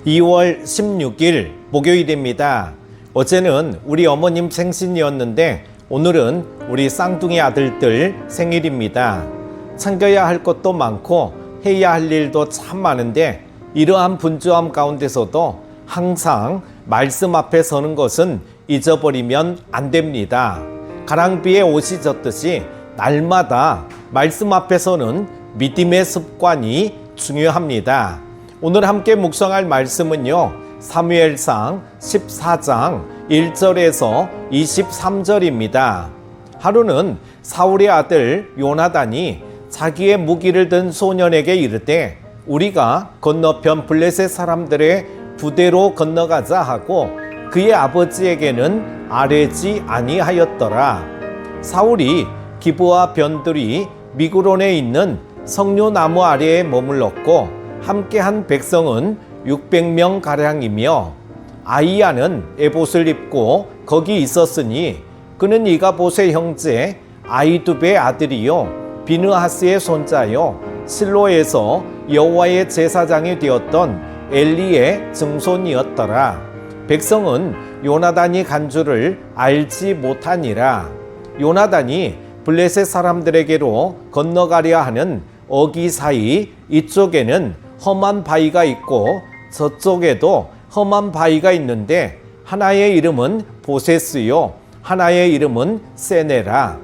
2월 16일 목요일입니다. 어제는 우리 어머님 생신이었는데 오늘은 우리 쌍둥이 아들들 생일입니다. 챙겨야 할 것도 많고 해야 할 일도 참 많은데 이러한 분주함 가운데서도 항상 말씀 앞에 서는 것은 잊어버리면 안 됩니다. 가랑비에 옷이 젖듯이 날마다 말씀 앞에 서는 믿음의 습관이 중요합니다. 오늘 함께 묵상할 말씀은요, 사무엘상 14장 1절에서 23절입니다. 하루는 사울의 아들 요나단이 자기의 무기를 든 소년에게 이르되 우리가 건너편 블레셋 사람들의 부대로 건너가자 하고 그의 아버지에게는 아뢰지 아니하였더라. 사울이 기브와 변들이 미그론에 있는 석류나무 아래에 머물렀고 함께한 백성은 600명 가량이며 아이야는 에봇을 입고 거기 있었으니 그는 이가봇의 형제 아히두베의 아들이요 비느하스의 손자요 실로에서 여호와의 제사장이 되었던 엘리의 증손이었더라. 백성은 요나단이 간 줄을 알지 못하니라. 요나단이 블레셋 사람들에게로 건너가려 하는 어기 사이 이쪽에는 험한 바위가 있고 저쪽에도 험한 바위가 있는데 하나의 이름은 보세스요 하나의 이름은 세네라.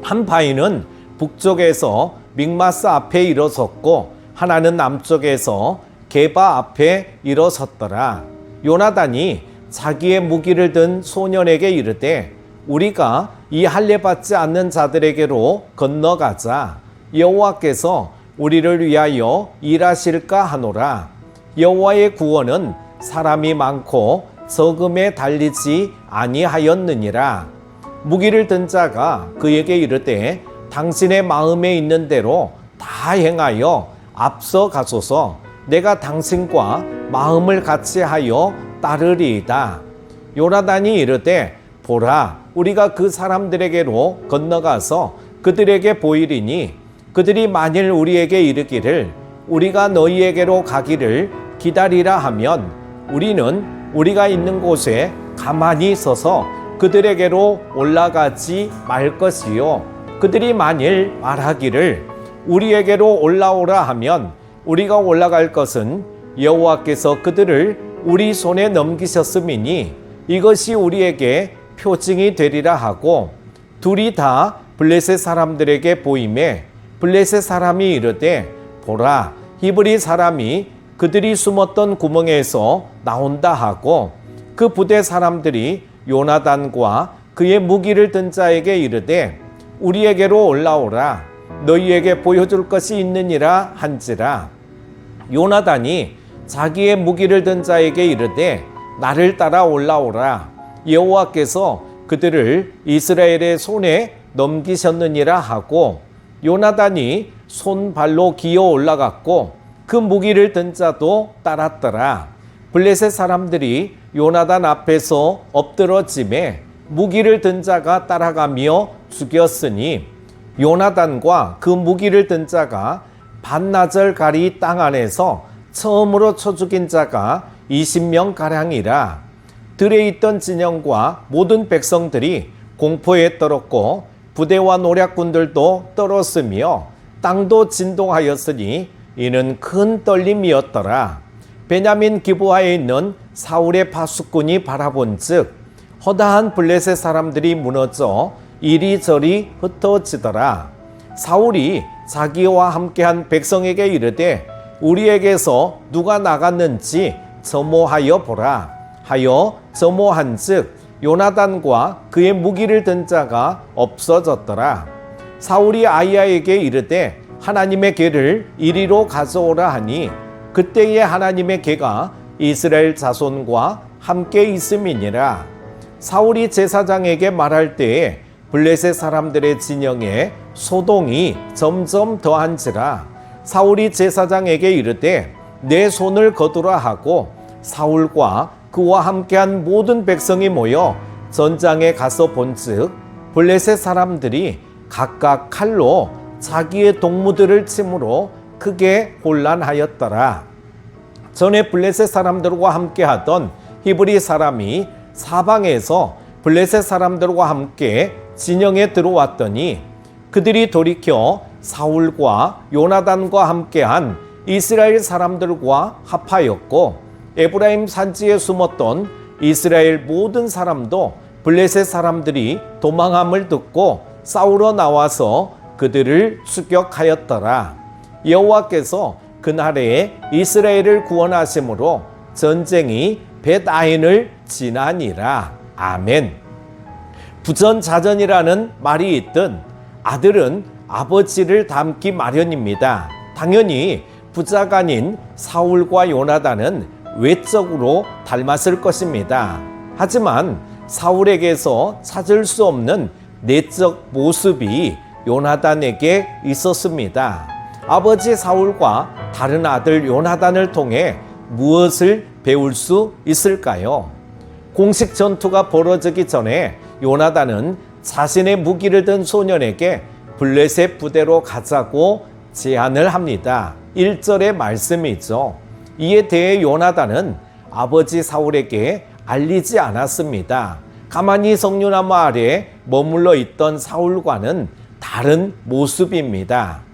한 바위는 북쪽에서 믹마스 앞에 일어섰고 하나는 남쪽에서 게바 앞에 일어섰더라. 요나단이 자기의 무기를 든 소년에게 이르되 우리가 이 할례 받지 않는 자들에게로 건너가자. 여호와께서 우리를 위하여 일하실까 하노라. 여호와의 구원은 사람이 많고 적음에 달리지 아니하였느니라. 무기를 든 자가 그에게 이르되 당신의 마음에 있는 대로 다 행하여 앞서 가소서. 내가 당신과 마음을 같이 하여 따르리이다. 요나단이 이르되 보라, 우리가 그 사람들에게로 건너가서 그들에게 보이리니 그들이 만일 우리에게 이르기를 우리가 너희에게로 가기를 기다리라 하면 우리는 우리가 있는 곳에 가만히 서서 그들에게로 올라가지 말 것이요 그들이 만일 말하기를 우리에게로 올라오라 하면 우리가 올라갈 것은 여호와께서 그들을 우리 손에 넘기셨음이니 이것이 우리에게 표징이 되리라 하고 둘이 다 블레셋 사람들에게 보이매 블레셋 사람이 이르되 보라, 히브리 사람이 그들이 숨었던 구멍에서 나온다 하고 그 부대 사람들이 요나단과 그의 무기를 든 자에게 이르되 우리에게로 올라오라. 너희에게 보여줄 것이 있느니라 한지라. 요나단이 자기의 무기를 든 자에게 이르되 나를 따라 올라오라. 여호와께서 그들을 이스라엘의 손에 넘기셨느니라 하고 요나단이 손발로 기어 올라갔고 그 무기를 든 자도 따랐더라. 블레셋 사람들이 요나단 앞에서 엎드러짐에 무기를 든 자가 따라가며 죽였으니 요나단과 그 무기를 든 자가 반나절 가리 땅 안에서 처음으로 쳐 죽인 자가 20명 가량이라. 들에 있던 진영과 모든 백성들이 공포에 떨었고 부대와 노략군들도 떨었으며 땅도 진동하였으니 이는 큰 떨림이었더라. 베냐민 기브아에 있는 사울의 파수꾼이 바라본즉 허다한 블레셋 사람들이 무너져 이리저리 흩어지더라. 사울이 자기와 함께한 백성에게 이르되 우리에게서 누가 나갔는지 점호하여 보라 하여 점호한즉 요나단과 그의 무기를 든 자가 없어졌더라. 사울이 아히야에게 이르되 하나님의 궤를 이리로 가져오라 하니 그때에 하나님의 궤가 이스라엘 자손과 함께 있음이니라. 사울이 제사장에게 말할 때에 블레셋 사람들의 진영에 소동이 점점 더한지라. 사울이 제사장에게 이르되 내 손을 거두라 하고 사울과 그와 함께한 모든 백성이 모여 전장에 가서 본즉 블레셋 사람들이 각각 칼로 자기의 동무들을 침으로 크게 혼란하였더라. 전에 블레셋 사람들과 함께 하던 히브리 사람이 사방에서 블레셋 사람들과 함께 진영에 들어왔더니 그들이 돌이켜 사울과 요나단과 함께한 이스라엘 사람들과 합하였고 에브라임 산지에 숨었던 이스라엘 모든 사람도 블레셋 사람들이 도망함을 듣고 싸우러 나와서 그들을 추격하였더라. 여호와께서 그날에 이스라엘을 구원하심으로 전쟁이 벳아인을 지나니라. 아멘. 부전자전이라는 말이 있듯 아들은 아버지를 닮기 마련입니다. 당연히 부자간인 사울과 요나단은 외적으로 닮았을 것입니다. 하지만 사울에게서 찾을 수 없는 내적 모습이 요나단에게 있었습니다. 아버지 사울과 다른 아들 요나단을 통해 무엇을 배울 수 있을까요? 공식 전투가 벌어지기 전에 요나단은 자신의 무기를 든 소년에게 블레셋 부대로 가자고 제안을 합니다. 1절의 말씀이죠. 이에 대해 요나단은 아버지 사울에게 알리지 않았습니다. 가만히 석류나무 아래 머물러 있던 사울과는 다른 모습입니다.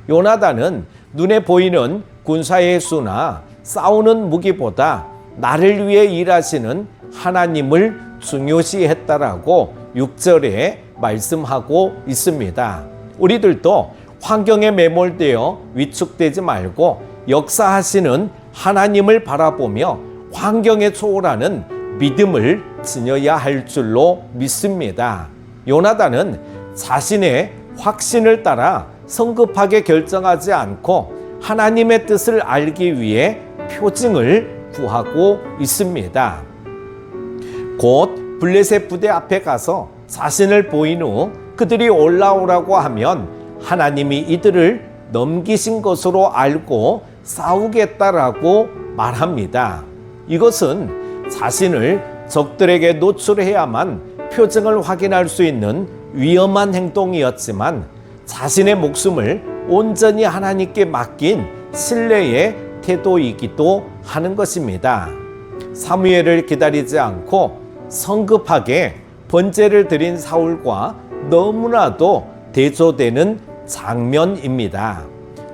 요나단은 눈에 보이는 군사의 수나 싸우는 무기보다 나를 위해 일하시는 하나님을 중요시했다라고 6절에 말씀하고 있습니다. 우리들도 환경에 매몰되어 위축되지 말고 역사하시는 하나님을 바라보며 환경에 초월하는 믿음을 지녀야 할 줄로 믿습니다. 요나단은 자신의 확신을 따라 성급하게 결정하지 않고 하나님의 뜻을 알기 위해 표징을 구하고 있습니다. 곧 블레셋 부대 앞에 가서 자신을 보인 후 그들이 올라오라고 하면 하나님이 이들을 넘기신 것으로 알고 싸우겠다라고 말합니다. 이것은 자신을 적들에게 노출해야만 표징을 확인할 수 있는 위험한 행동이었지만 자신의 목숨을 온전히 하나님께 맡긴 신뢰의 태도이기도 하는 것입니다. 사무엘을 기다리지 않고 성급하게 번제를 드린 사울과 너무나도 대조되는 장면입니다.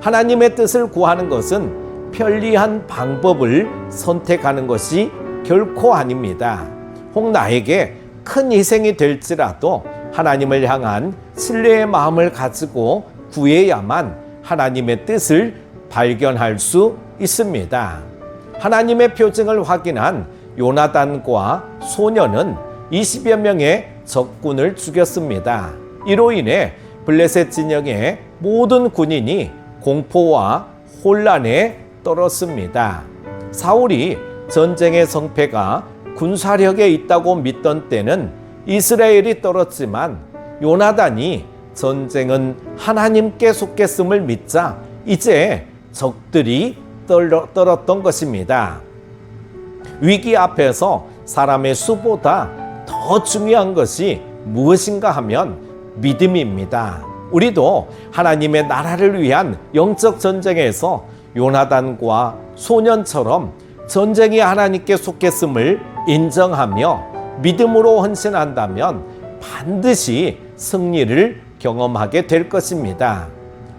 하나님의 뜻을 구하는 것은 편리한 방법을 선택하는 것이 결코 아닙니다. 혹 나에게 큰 희생이 될지라도 하나님을 향한 신뢰의 마음을 가지고 구해야만 하나님의 뜻을 발견할 수 있습니다. 하나님의 표징을 확인한 요나단과 소년은 20여 명의 적군을 죽였습니다. 이로 인해 블레셋 진영의 모든 군인이 공포와 혼란에 떨었습니다. 사울이 전쟁의 성패가 군사력에 있다고 믿던 때는 이스라엘이 떨었지만 요나단이 전쟁은 하나님께 속했음을 믿자 이제 적들이 떨었던 것입니다. 위기 앞에서 사람의 수보다 더 중요한 것이 무엇인가 하면 믿음입니다. 우리도 하나님의 나라를 위한 영적 전쟁에서 요나단과 소년처럼 전쟁이 하나님께 속했음을 인정하며 믿음으로 헌신한다면 반드시 승리를 경험하게 될 것입니다.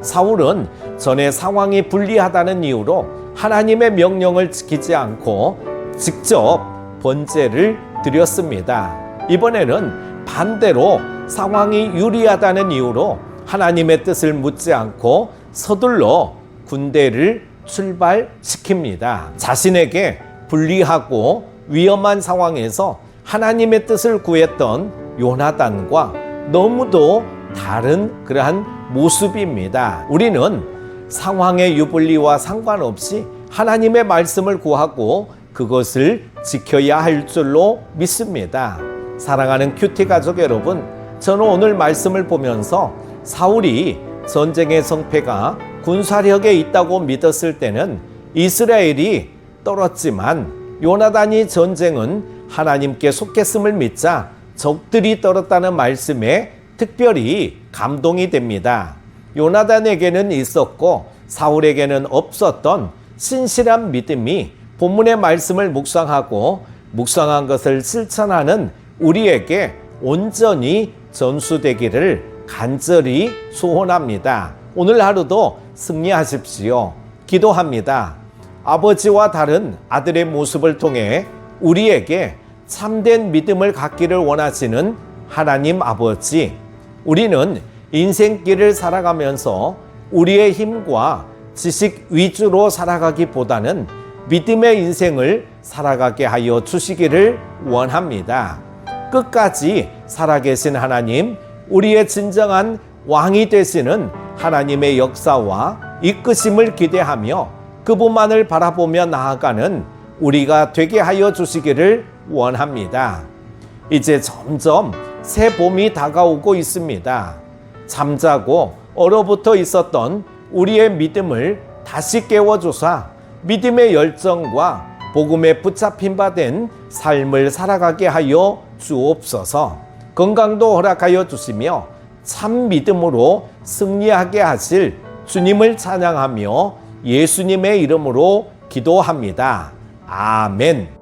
사울은 전에 상황이 불리하다는 이유로 하나님의 명령을 지키지 않고 직접 번제를 드렸습니다. 이번에는 반대로 상황이 유리하다는 이유로 하나님의 뜻을 묻지 않고 서둘러 군대를 출발시킵니다. 자신에게 불리하고 위험한 상황에서 하나님의 뜻을 구했던 요나단과 너무도 다른 그러한 모습입니다. 우리는 상황의 유불리와 상관없이 하나님의 말씀을 구하고 그것을 지켜야 할 줄로 믿습니다. 사랑하는 큐티 가족 여러분, 저는 오늘 말씀을 보면서 사울이 전쟁의 성패가 군사력에 있다고 믿었을 때는 이스라엘이 떨었지만 요나단이 전쟁은 하나님께 속했음을 믿자 적들이 떨었다는 말씀에 특별히 감동이 됩니다. 요나단에게는 있었고 사울에게는 없었던 신실한 믿음이 본문의 말씀을 묵상하고 묵상한 것을 실천하는 우리에게 온전히 전수되기를 간절히 소원합니다. 오늘 하루도 승리하십시오. 기도합니다. 아버지와 다른 아들의 모습을 통해 우리에게 참된 믿음을 갖기를 원하시는 하나님 아버지, 우리는 인생길을 살아가면서 우리의 힘과 지식 위주로 살아가기보다는 믿음의 인생을 살아가게 하여 주시기를 원합니다. 끝까지 살아계신 하나님, 우리의 진정한 왕이 되시는 하나님의 역사와 이끄심을 기대하며 그분만을 바라보며 나아가는 우리가 되게 하여 주시기를 원합니다. 이제 점점 새 봄이 다가오고 있습니다. 잠자고 얼어붙어 있었던 우리의 믿음을 다시 깨워주사 믿음의 열정과 복음에 붙잡힌 바 된 삶을 살아가게 하여 주옵소서. 건강도 허락하여 주시며 참 믿음으로 승리하게 하실 주님을 찬양하며 예수님의 이름으로 기도합니다. 아멘.